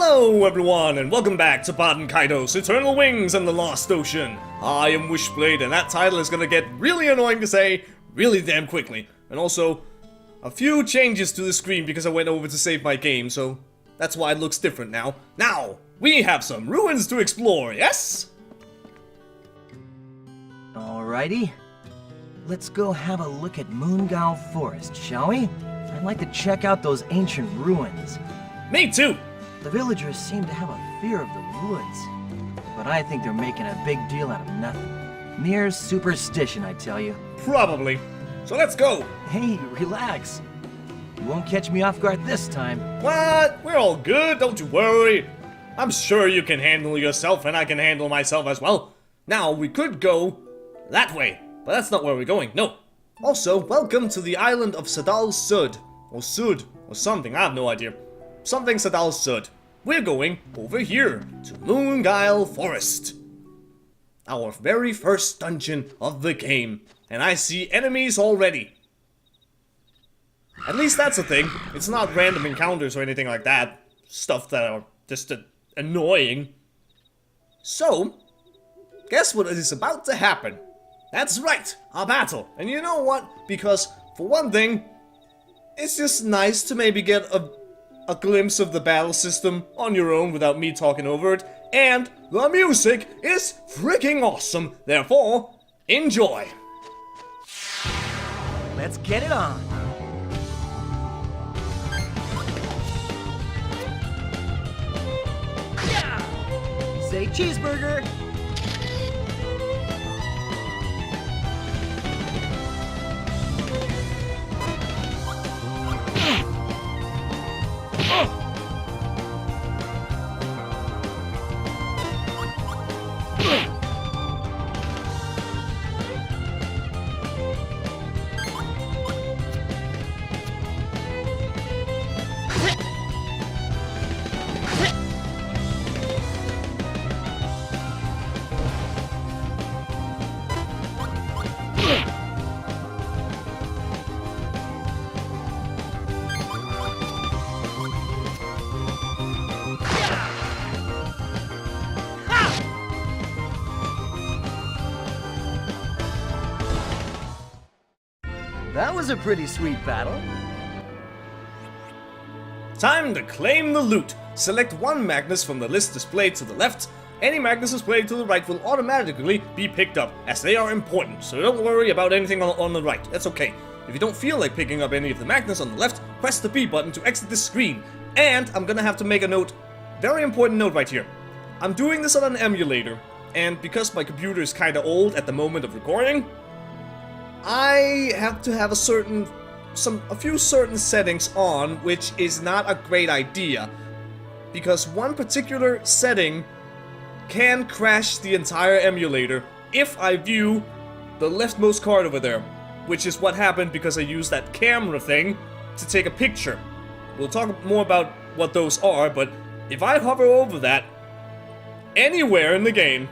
Hello everyone, and welcome back to Baten Kaitos, Eternal Wings and the Lost Ocean. I am Wishblade, and that title is gonna get really annoying to say really damn quickly. And also, a few changes to the screen because I went over to save my game, so that's why it looks different now. Now, we have some ruins to explore, yes? Alrighty. Let's go have a look at Moonguile Forest, shall we? I'd like to check out those ancient ruins. Me too! The villagers seem to have a fear of the woods, but I think they're making a big deal out of nothing. Mere superstition, I tell you. Probably. So let's go! Hey, relax. You won't catch me off guard this time. What? We're all good, don't you worry. I'm sure you can handle yourself and I can handle myself as well. Now, we could go that way, but that's not where we're going, no. Also, welcome to the island of Sadal Sud. Or Sud, or something, I have no idea. Something Sadal Sud. We're going over here to Moonguile Forest. Our very first dungeon of the game. And I see enemies already. At least that's a thing. It's not random encounters or anything like that. Stuff that are just annoying. So, guess what is about to happen? That's right, a battle. And you know what? Because, for one thing, it's just nice to maybe get a glimpse of the battle system on your own without me talking over it. And the music is freaking awesome. Therefore, enjoy. Let's get it on. Yeah! Say cheeseburger. That was a pretty sweet battle. Time to claim the loot. Select one Magnus from the list displayed to the left. Any Magnus displayed to the right will automatically be picked up, as they are important, so don't worry about anything on the right. That's okay. If you don't feel like picking up any of the Magnus on the left, press the B button to exit the screen. And I'm gonna have to make a note, very important note right here. I'm doing this on an emulator, and because my computer is kinda old at the moment of recording, I have to have a few certain settings on, which is not a great idea. Because one particular setting can crash the entire emulator if I view the leftmost card over there. Which is what happened because I used that camera thing to take a picture. We'll talk more about what those are, but if I hover over that anywhere in the game,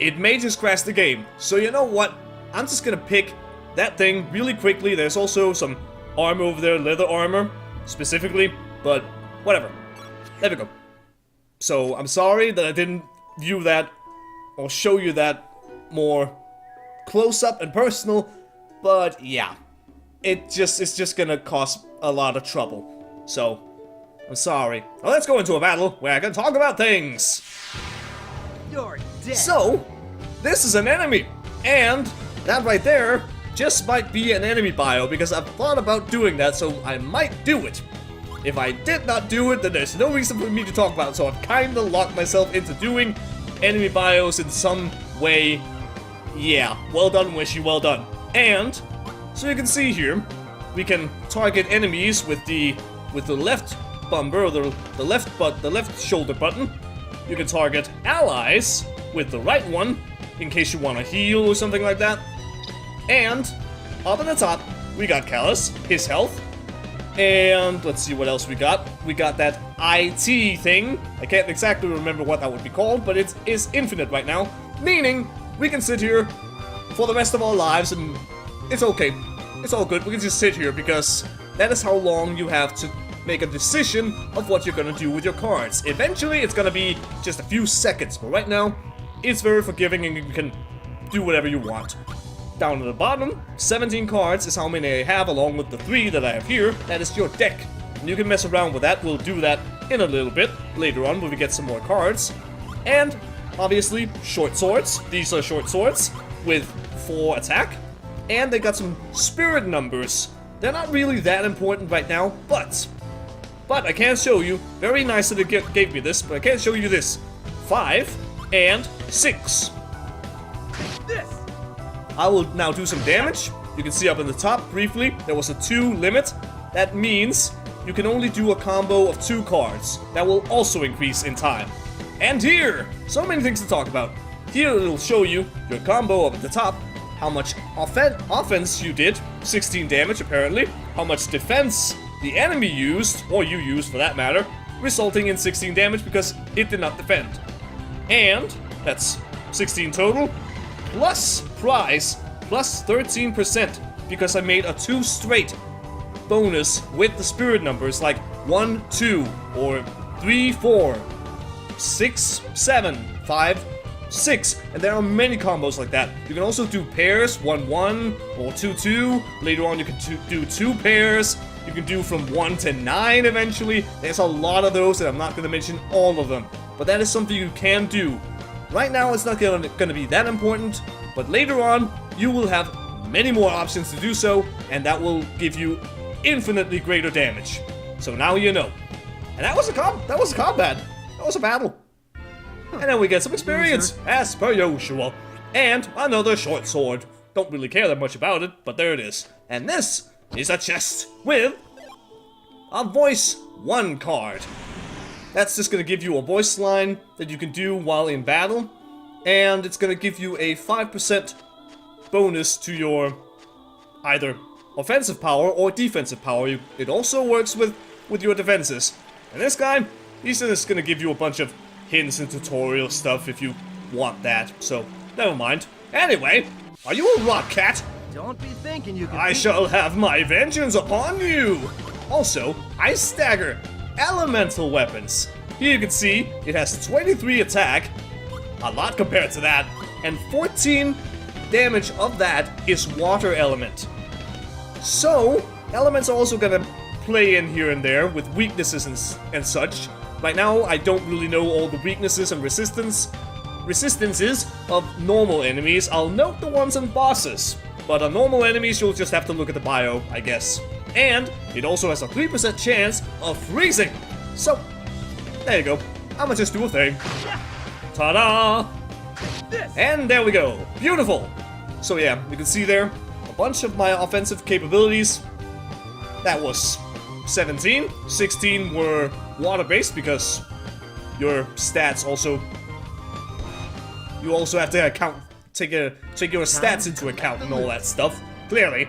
it may just crash the game. So you know what? I'm just gonna pick that thing really quickly. There's also some armor over there, leather armor, specifically, but whatever. There we go. So, I'm sorry that I didn't view that, or show you that more close up and personal, but yeah. It's just gonna cause a lot of trouble. So, I'm sorry. Well, let's go into a battle where I can talk about things. You're dead. So, this is an enemy, and that right there just might be an enemy bio, because I've thought about doing that, so I might do it. If I did not do it, then there's no reason for me to talk about it, so I've kinda locked myself into doing enemy bios in some way. Yeah, well done, Wishy, well done. And, so you can see here, we can target enemies with the left bumper, or the left shoulder button. You can target allies with the right one, in case you want to heal or something like that. And, up at the top, we got Callus, his health. And, let's see what else we got. We got that IT thing. I can't exactly remember what that would be called, but it is infinite right now. Meaning, we can sit here for the rest of our lives, and it's okay. It's all good, we can just sit here, because that is how long you have to make a decision of what you're gonna do with your cards. Eventually, it's gonna be just a few seconds, but right now, it's very forgiving and you can do whatever you want. Down at the bottom, 17 cards is how many I have, along with the 3 that I have here. That is your deck. And you can mess around with that. We'll do that in a little bit later on when we get some more cards. And obviously, short swords. These are short swords with 4 attack. And they got some spirit numbers. They're not really that important right now, but I can show you. Very nice that it gave me this, but I can't show you this. 5 and 6. I will now do some damage. You can see up in the top briefly, there was a 2 limit. That means you can only do a combo of 2 cards. That will also increase in time. And here, so many things to talk about. Here it'll show you your combo up at the top, how much offense you did, 16 damage apparently, how much defense the enemy used, or you used for that matter, resulting in 16 damage because it did not defend. And that's 16 total, plus prize, plus 13%, because I made a 2 straight bonus with the spirit numbers, like 1, 2, or 3, 4, 6, 7, 5, 6, and there are many combos like that. You can also do pairs, 1, 1, or 2, 2. Later on you can do 2 pairs. You can do from 1 to 9 eventually. There's a lot of those, and I'm not going to mention all of them. But that is something you can do. Right now it's not going to be that important, but later on you will have many more options to do so, and that will give you infinitely greater damage. So now you know. And that was a combat. That was a battle. And then we get some experience, as per usual. And another short sword. Don't really care that much about it, but there it is. And this is a chest with a voice 1 card. That's just gonna give you a voice line that you can do while in battle. And it's gonna give you a 5% bonus to your either offensive power or defensive power. It also works with your defenses. And this guy, he's just gonna give you a bunch of hints and tutorial stuff if you want that, so never mind. Anyway, are you a rock cat? Don't be thinking you can. I shall have my vengeance upon you! Also, Ice Stagger, elemental weapons. Here you can see it has 23 attack, a lot compared to that, and 14 damage of that is water element. So, elements are also gonna play in here and there with weaknesses and such. Right now, I don't really know all the weaknesses and resistances of normal enemies. I'll note the ones on bosses, but on normal enemies, you'll just have to look at the bio, I guess. And it also has a 3% chance of freezing. So, there you go. I'ma just do a thing. Ta-da! And there we go. Beautiful! So yeah, you can see there a bunch of my offensive capabilities. That was 17. 16 were water-based because your stats also... You also have to take your stats into account and all that stuff, clearly.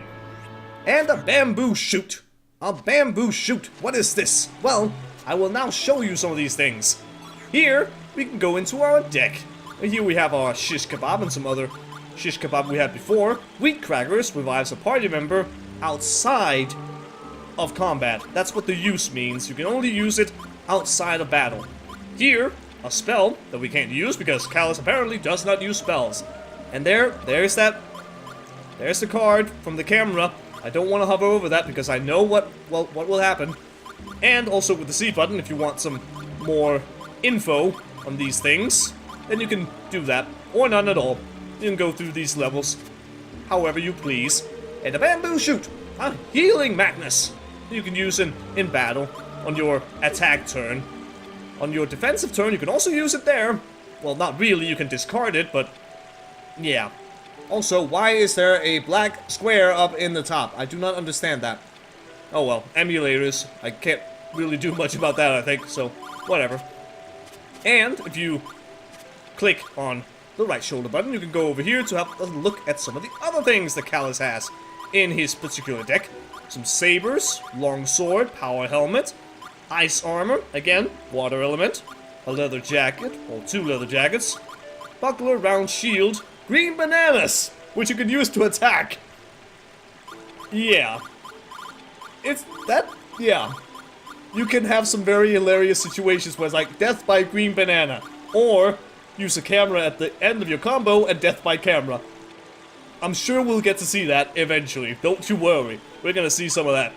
And a bamboo shoot. A bamboo shoot. What is this? Well, I will now show you some of these things. Here, we can go into our deck. And here we have our shish kebab and some other shish kebab we had before. Wheat crackers revives a party member outside of combat. That's what the use means. You can only use it outside of battle. Here, a spell that we can't use because Callus apparently does not use spells. And there's the card from the camera. I don't want to hover over that because I know what will happen. And also with the C button, if you want some more info on these things, then you can do that, or none at all. You can go through these levels however you please. And a bamboo shoot, a healing Magnus, you can use in battle on your attack turn. On your defensive turn, you can also use it there. Well, not really, you can discard it, but yeah. Also, why is there a black square up in the top? I do not understand that. Oh well, emulators. I can't really do much about that, I think, so whatever. And if you click on the right shoulder button, you can go over here to have a look at some of the other things that Callus has in his particular deck. Some sabers, long sword, power helmet, ice armor, again, water element, a leather jacket, or 2 leather jackets, buckler, round shield, green bananas, which you can use to attack. Yeah. Yeah. you can have some very hilarious situations where it's like death by green banana, or use a camera at the end of your combo and death by camera. I'm sure we'll get to see that eventually, don't you worry. We're gonna see some of that.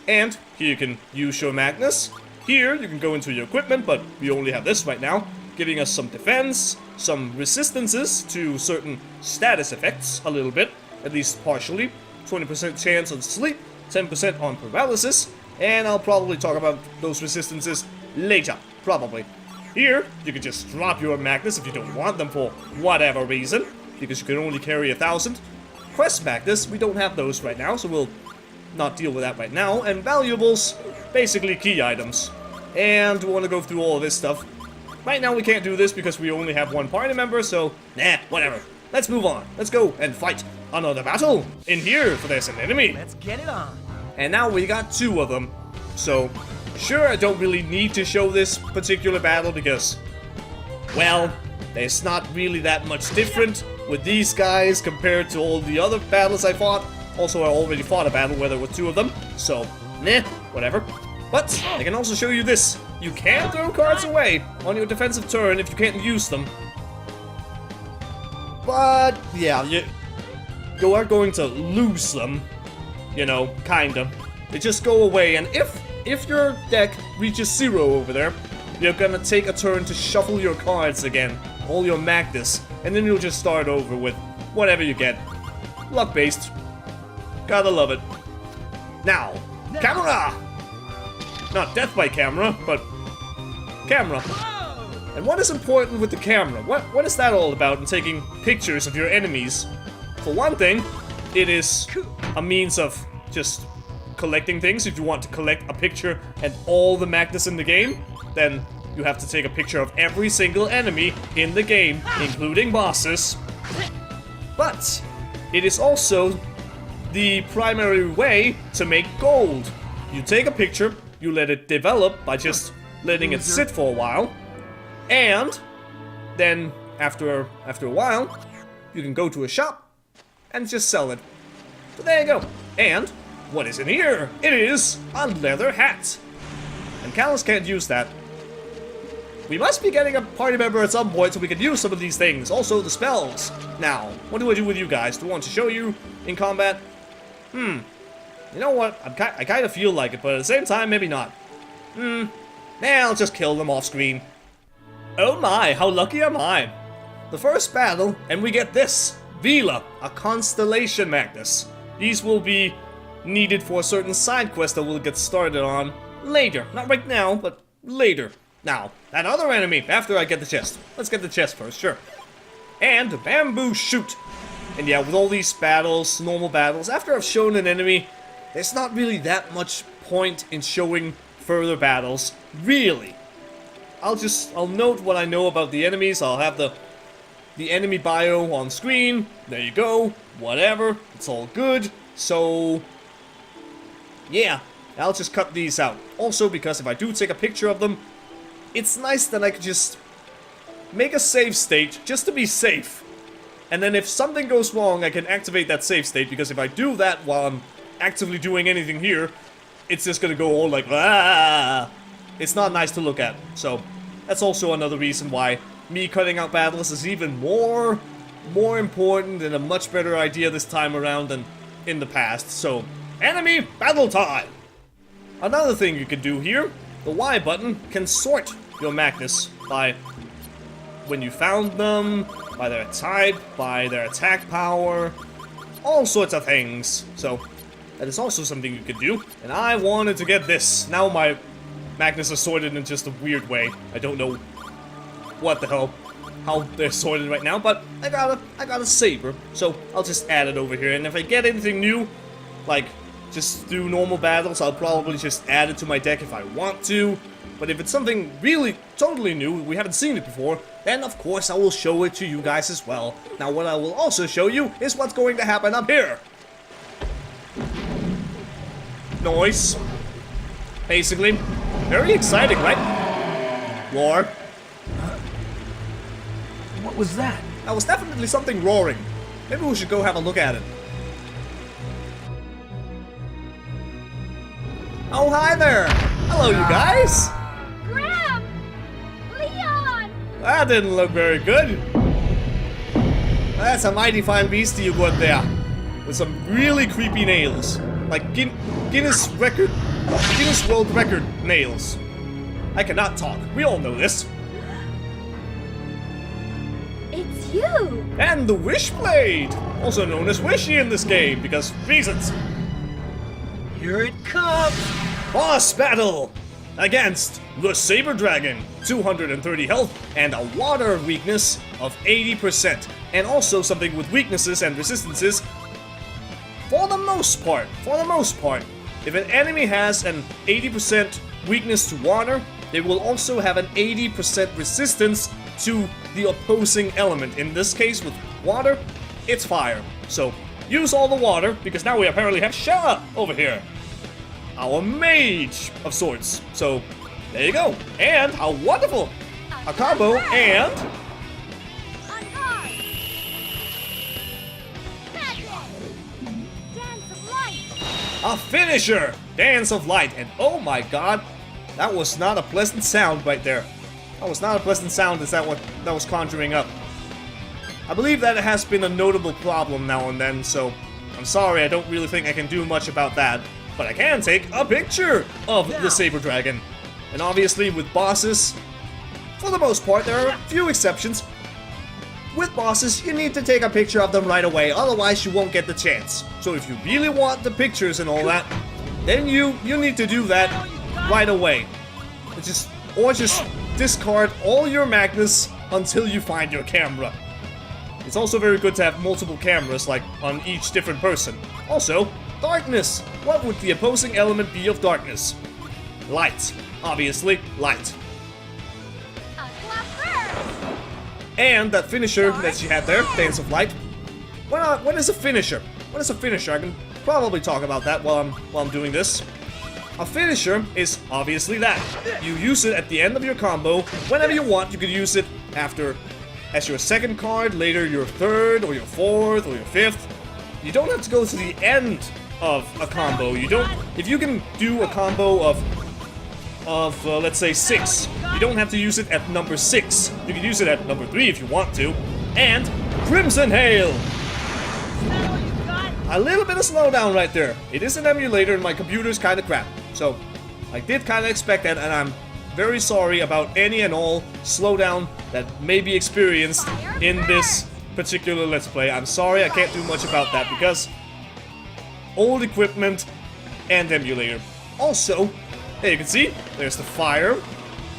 And here you can use your Magnus. Here you can go into your equipment, but we only have this right now, giving us some defense, some resistances to certain status effects a little bit, at least partially. 20% chance on sleep, 10% on paralysis, and I'll probably talk about those resistances later, probably. Here, you can just drop your Magnus if you don't want them for whatever reason, because you can only carry 1,000. Quest Magnus, we don't have those right now, so we'll not deal with that right now. And valuables, basically key items. And we want to go through all of this stuff. Right now we can't do this because we only have one party member, so nah, whatever. Let's move on. Let's go and fight another battle. In here, for there's an enemy. Let's get it on. And now we got 2 of them. So, sure, I don't really need to show this particular battle because, well, there's not really that much different with these guys compared to all the other battles I fought. Also, I already fought a battle where there were 2 of them, so, nah, whatever. But, I can also show you this. You can throw cards away on your defensive turn if you can't use them. But, yeah, you are going to lose them. You know, kinda. They just go away, and if your deck reaches 0 over there, you're gonna take a turn to shuffle your cards again, all your Magnus, and then you'll just start over with whatever you get. Luck-based. Gotta love it. Now, camera! Not death by camera, but camera. And what is important with the camera? What is that all about in taking pictures of your enemies? For one thing, it is a means of just collecting things. If you want to collect a picture and all the Magnus in the game, then you have to take a picture of every single enemy in the game, including bosses. But it is also the primary way to make gold. You take a picture, you let it develop by just letting it sit for a while, and then after a while, you can go to a shop and just sell it. So there you go. And what is in here? It is a leather hat. And Callus can't use that. We must be getting a party member at some point so we can use some of these things. Also the spells. Now, what do I do with you guys? Do I want to show you in combat? You know what? I kind of feel like it, but at the same time, maybe not. Nah, I'll just kill them off screen. Oh my, how lucky am I? The first battle, and we get this. Vila, a Constellation Magnus. These will be needed for a certain side quest that we'll get started on later. Not right now, but later. Now, that other enemy, after I get the chest. Let's get the chest first, sure. And Bamboo Shoot. And yeah, with all these battles, normal battles, after I've shown an enemy, there's not really that much point in showing further battles. Really. I'll note what I know about the enemies. I'll have the enemy bio on screen. There you go. Whatever. It's all good. So, yeah, I'll just cut these out. Also, because if I do take a picture of them, it's nice that I could just make a save state just to be safe. And then if something goes wrong, I can activate that save state, because if I do that while I'm actively doing anything here, it's just gonna go all like, ah! It's not nice to look at. So, that's also another reason why me cutting out battles is even more important and a much better idea this time around than in the past. So, enemy battle time! Another thing you can do here, the Y button can sort your Magnus by when you found them, by their type, by their attack power, all sorts of things. So, that is also something you could do. And I wanted to get this. Now my Magnus are sorted in just a weird way. I don't know what the hell, how they're sorted right now, but I got a saber, so I'll just add it over here. And if I get anything new, like just through normal battles, I'll probably just add it to my deck if I want to. But if it's something really totally new, we haven't seen it before, then of course I will show it to you guys as well. Now what I will also show you is what's going to happen up here. Noise. Basically. Very exciting, right? Roar. What was that? That was definitely something roaring. Maybe we should go have a look at it. Oh, hi there! Hello, you guys! Graham! Leon! That didn't look very good. That's a mighty fine beastie you got there. With some really creepy nails. Like Guinness World Record nails. I cannot talk. We all know this. It's you! And the Wishblade! Also known as Wishy in this game, because reasons. Here it comes! Boss battle! Against the Saber Dragon, 230 health and a water weakness of 80%. And also something with weaknesses and resistances. For the most part, if an enemy has an 80% weakness to water, they will also have an 80% resistance to the opposing element. In this case, with water, it's fire. So, use all the water, because now we apparently have Shella over here. Our mage of sorts. So, there you go. And how wonderful! A combo and... On guard! Dance of light! a finisher! Dance of Light. And oh my god, that was not a pleasant sound right there. That was not a pleasant sound. Is that what that was conjuring up? I believe that it has been a notable problem now and then, so I'm sorry, I don't really think I can do much about that. But I can take a picture of the Saber Dragon. And obviously with bosses, for the most part, there are a few exceptions. With bosses, you need to take a picture of them right away, otherwise you won't get the chance. So if you really want the pictures and all that, then you need to do that right away. Or just discard all your Magnus until you find your camera. It's also very good to have multiple cameras, like on each different person. Also, darkness. What would the opposing element be of darkness? Light. Obviously, light. And that finisher that she had there, Dance of Light. What is a finisher? What is a finisher? I can probably talk about that while I'm doing this. A finisher is obviously that. You use it at the end of your combo. Whenever you want, you can use it as your second card, later your third, or your fourth, or your fifth. You don't have to go to the end of a combo. If you can do a combo of let's say 6, you don't have to use it at number 6. You can use it at number 3 if you want to. And Crimson Hail! A little bit of slowdown right there. It is an emulator and my computer's kinda crap. So, I did kinda expect that, and I'm very sorry about any and all slowdown that may be experienced in this particular Let's Play. I'm sorry, I can't do much about that because old equipment and emulator. Also, there you can see, there's the fire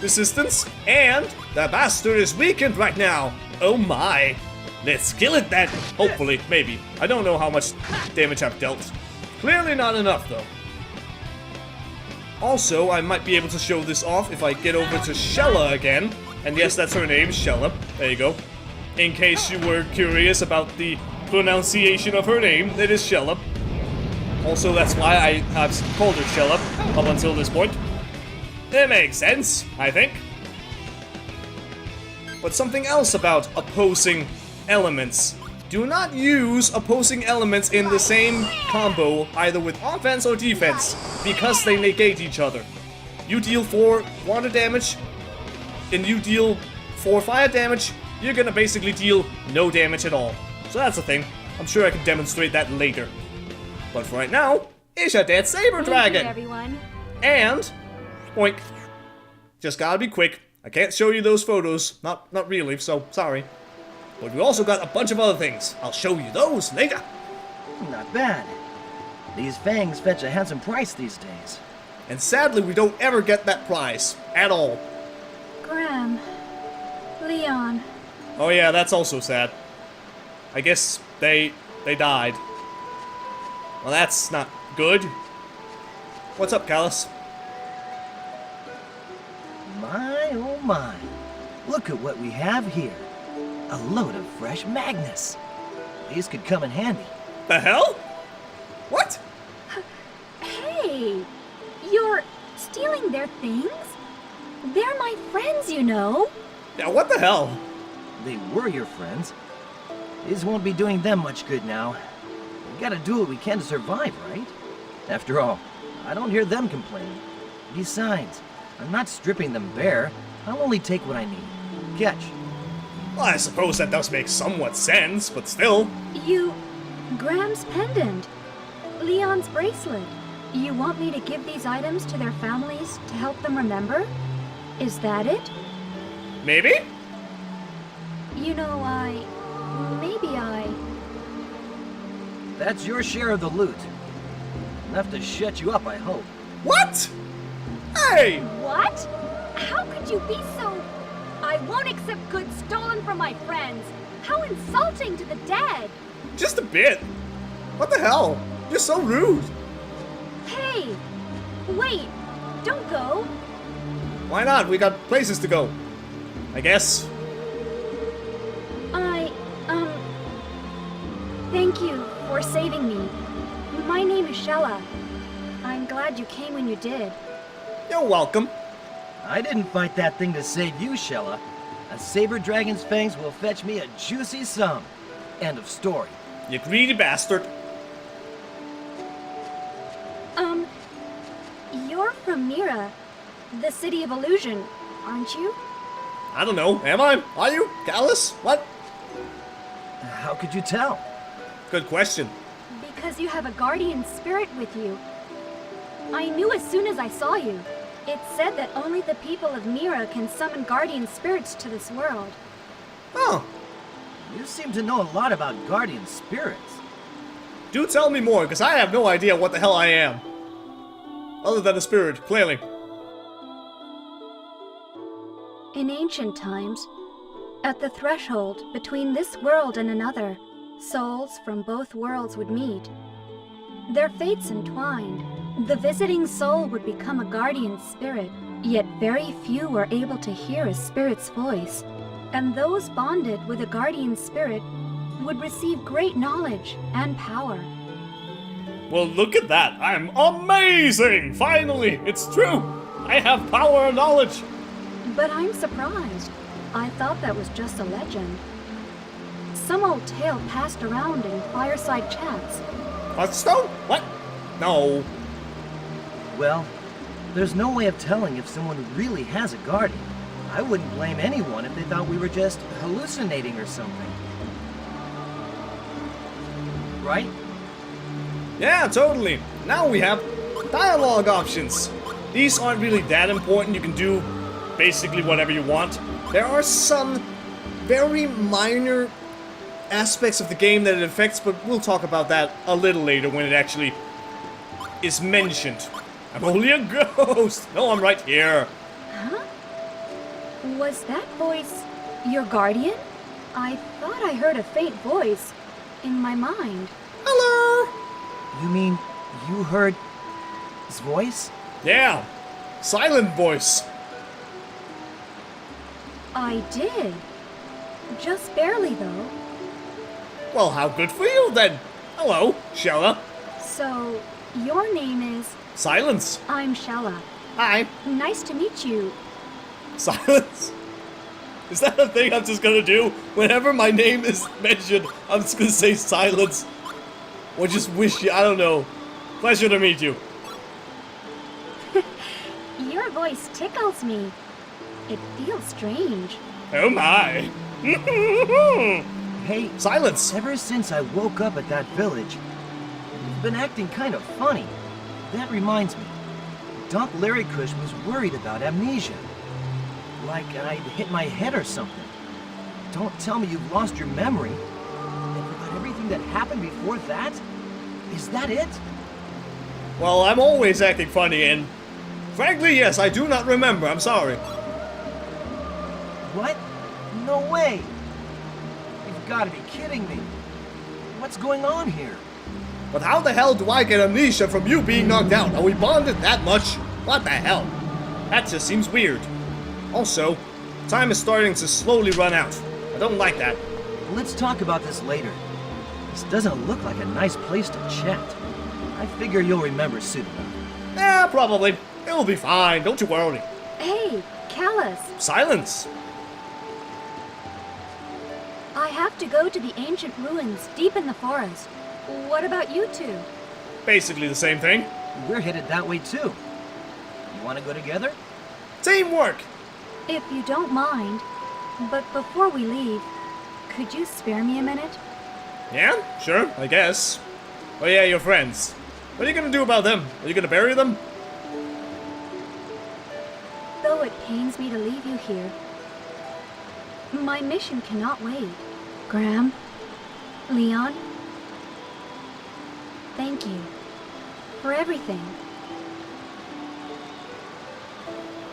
resistance, and the bastard is weakened right now. Oh my. Let's kill it then. Hopefully, maybe. I don't know how much damage I've dealt. Clearly not enough though. Also, I might be able to show this off if I get over to Shella again. And yes, that's her name, Shella. There you go. In case you were curious about the pronunciation of her name, it is Shella. Also, that's why I have called her Shella up until this point. It makes sense, I think. But something else about opposing elements. Do not use opposing elements in the same combo, either with offense or defense, because they negate each other. You deal 4 water damage, and you deal 4 fire damage, you're gonna basically deal no damage at all. So that's the thing. I'm sure I can demonstrate that later. But for right now, it's a dead Saber Dragon! Thank you, everyone. And, oink. Just gotta be quick. I can't show you those photos. Not really, so sorry. But we also got a bunch of other things. I'll show you those later. Not bad. These fangs fetch a handsome price these days. And sadly, we don't ever get that prize. At all. Graham. Leon. Oh yeah, that's also sad. I guess they died. Well, that's not good. What's up, Callus? My, oh my. Look at what we have here. A load of fresh Magnus. These could come in handy. The hell? What? Hey! You're stealing their things? They're my friends, you know. Yeah, what the hell? They were your friends. These won't be doing them much good now. We gotta do what we can to survive, right? After all, I don't hear them complaining. Besides, I'm not stripping them bare. I'll only take what I need. Catch. Well, I suppose that does make somewhat sense, but still. Graham's pendant. Leon's bracelet. You want me to give these items to their families to help them remember? Is that it? Maybe? You know, maybe That's your share of the loot. Enough to shut you up, I hope. What? Hey! What? How could you be so... I won't accept goods stolen from my friends. How insulting to the dead. Just a bit. What the hell? You're so rude. Hey! Wait! Don't go! Why not? We got places to go. I guess. Thank you for saving me. My name is Shella. I'm glad you came when you did. You're welcome. I didn't fight that thing to save you, Shella. A saber dragon's fangs will fetch me a juicy sum. End of story. You greedy bastard. You're from Mira, the city of illusion, aren't you? I don't know. Am I? Are you? Callus? What? How could you tell? Good question. Because you have a guardian spirit with you. I knew as soon as I saw you. It said that only the people of Mira can summon guardian spirits to this world. Oh. You seem to know a lot about guardian spirits. Do tell me more, because I have no idea what the hell I am. Other than a spirit, clearly. In ancient times, at the threshold between this world and another, souls from both worlds would meet. Their fates entwined. The visiting soul would become a guardian spirit, yet very few were able to hear a spirit's voice. And those bonded with a guardian spirit would receive great knowledge and power. Well, look at that. I'm amazing! Finally, it's true. I have power and knowledge. But I'm surprised. I thought that was just a legend. Some old tale passed around in fireside chats. Hearthstone? What? No. Well, there's no way of telling if someone really has a guardian. I wouldn't blame anyone if they thought we were just hallucinating or something. Right? Yeah, totally. Now we have dialogue options. These aren't really that important. You can do basically whatever you want. There are some very minor aspects of the game that it affects, but we'll talk about that a little later when it actually is mentioned. I'm only a ghost. No, I'm right here. Huh? Was that voice your guardian? I thought I heard a faint voice in my mind. Hello. You mean you heard his voice? Yeah. Silent voice. I did. Just barely, though. Well, how good for you then. Hello, Shella. So, your name is... Silence. I'm Shella. Hi. Nice to meet you. Silence? Is that a thing I'm just gonna do? Whenever my name is mentioned, I'm just gonna say silence. Or just Wishy, I don't know. Pleasure to meet you. Your voice tickles me. It feels strange. Oh my. Hey, Silence. ever since I woke up at that village, you've been acting kind of funny. That reminds me. Doc Larrycush was worried about amnesia. Like I'd hit my head or something. Don't tell me you've lost your memory. And forgot everything that happened before that? Is that it? Well, I'm always acting funny and... Frankly, yes, I do not remember. I'm sorry. What? No way! You've got to be kidding me. What's going on here? But how the hell do I get amnesia from you being knocked out? Are we bonded that much? What the hell? That just seems weird. Also, time is starting to slowly run out. I don't like that. Let's talk about this later. This doesn't look like a nice place to chat. I figure you'll remember soon enough. Yeah, probably. It'll be fine, don't you worry. Hey, Callus. Silence. I have to go to the ancient ruins deep in the forest. What about you two? Basically the same thing. We're headed that way too. Want to go together? Teamwork! If you don't mind, but before we leave, could you spare me a minute? Yeah, sure, I guess. Oh yeah, your friends. What are you gonna do about them? Are you gonna bury them? Though it pains me to leave you here, my mission cannot wait. Graham, Leon, thank you for everything.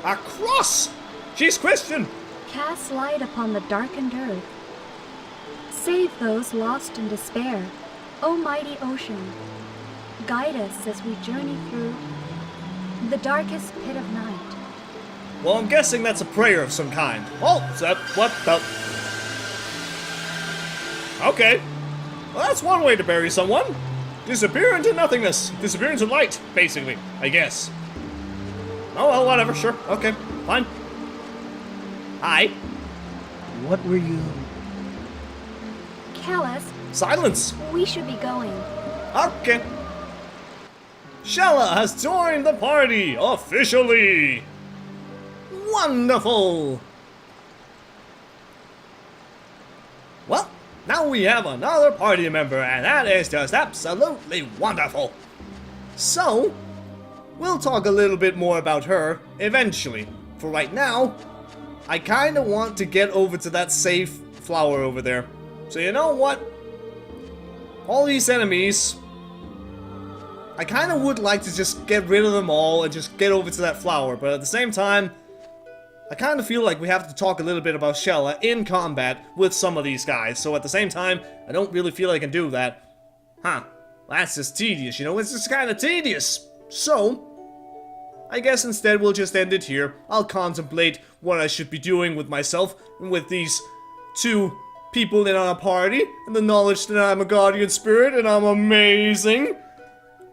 A cross! She's Christian! Cast light upon the darkened earth. Save those lost in despair, O mighty ocean. Guide us as we journey through the darkest pit of night. Well, I'm guessing that's a prayer of some kind. Oh, what the... Okay. Well, that's one way to bury someone. Disappear into nothingness. Disappear into light, basically, I guess. Oh, well, whatever, sure. Okay, fine. Hi. What were you... Callus, Silence. we should be going. Okay. Shella has joined the party, officially. Wonderful. Well, now we have another party member, and that is just absolutely wonderful. So, we'll talk a little bit more about her eventually. For right now, I kinda want to get over to that safe flower over there. So you know what? All these enemies, I kinda would like to just get rid of them all and just get over to that flower, but at the same time, I kinda feel like we have to talk a little bit about Shella in combat with some of these guys, so at the same time, I don't really feel I can do that. Huh. That's just tedious, you know? It's just kinda tedious. So, I guess instead we'll just end it here. I'll contemplate what I should be doing with myself and with these two people in our party, and the knowledge that I'm a guardian spirit and I'm amazing.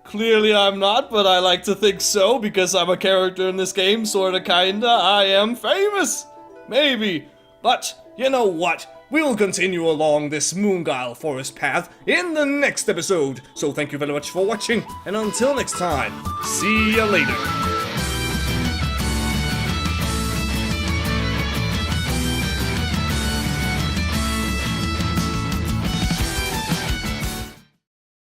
Clearly I'm not, but I like to think so, because I'm a character in this game, sorta kinda. I am famous! Maybe. But, you know what? We'll continue along this Moonguile forest path in the next episode. So thank you very much for watching, and until next time, see ya later.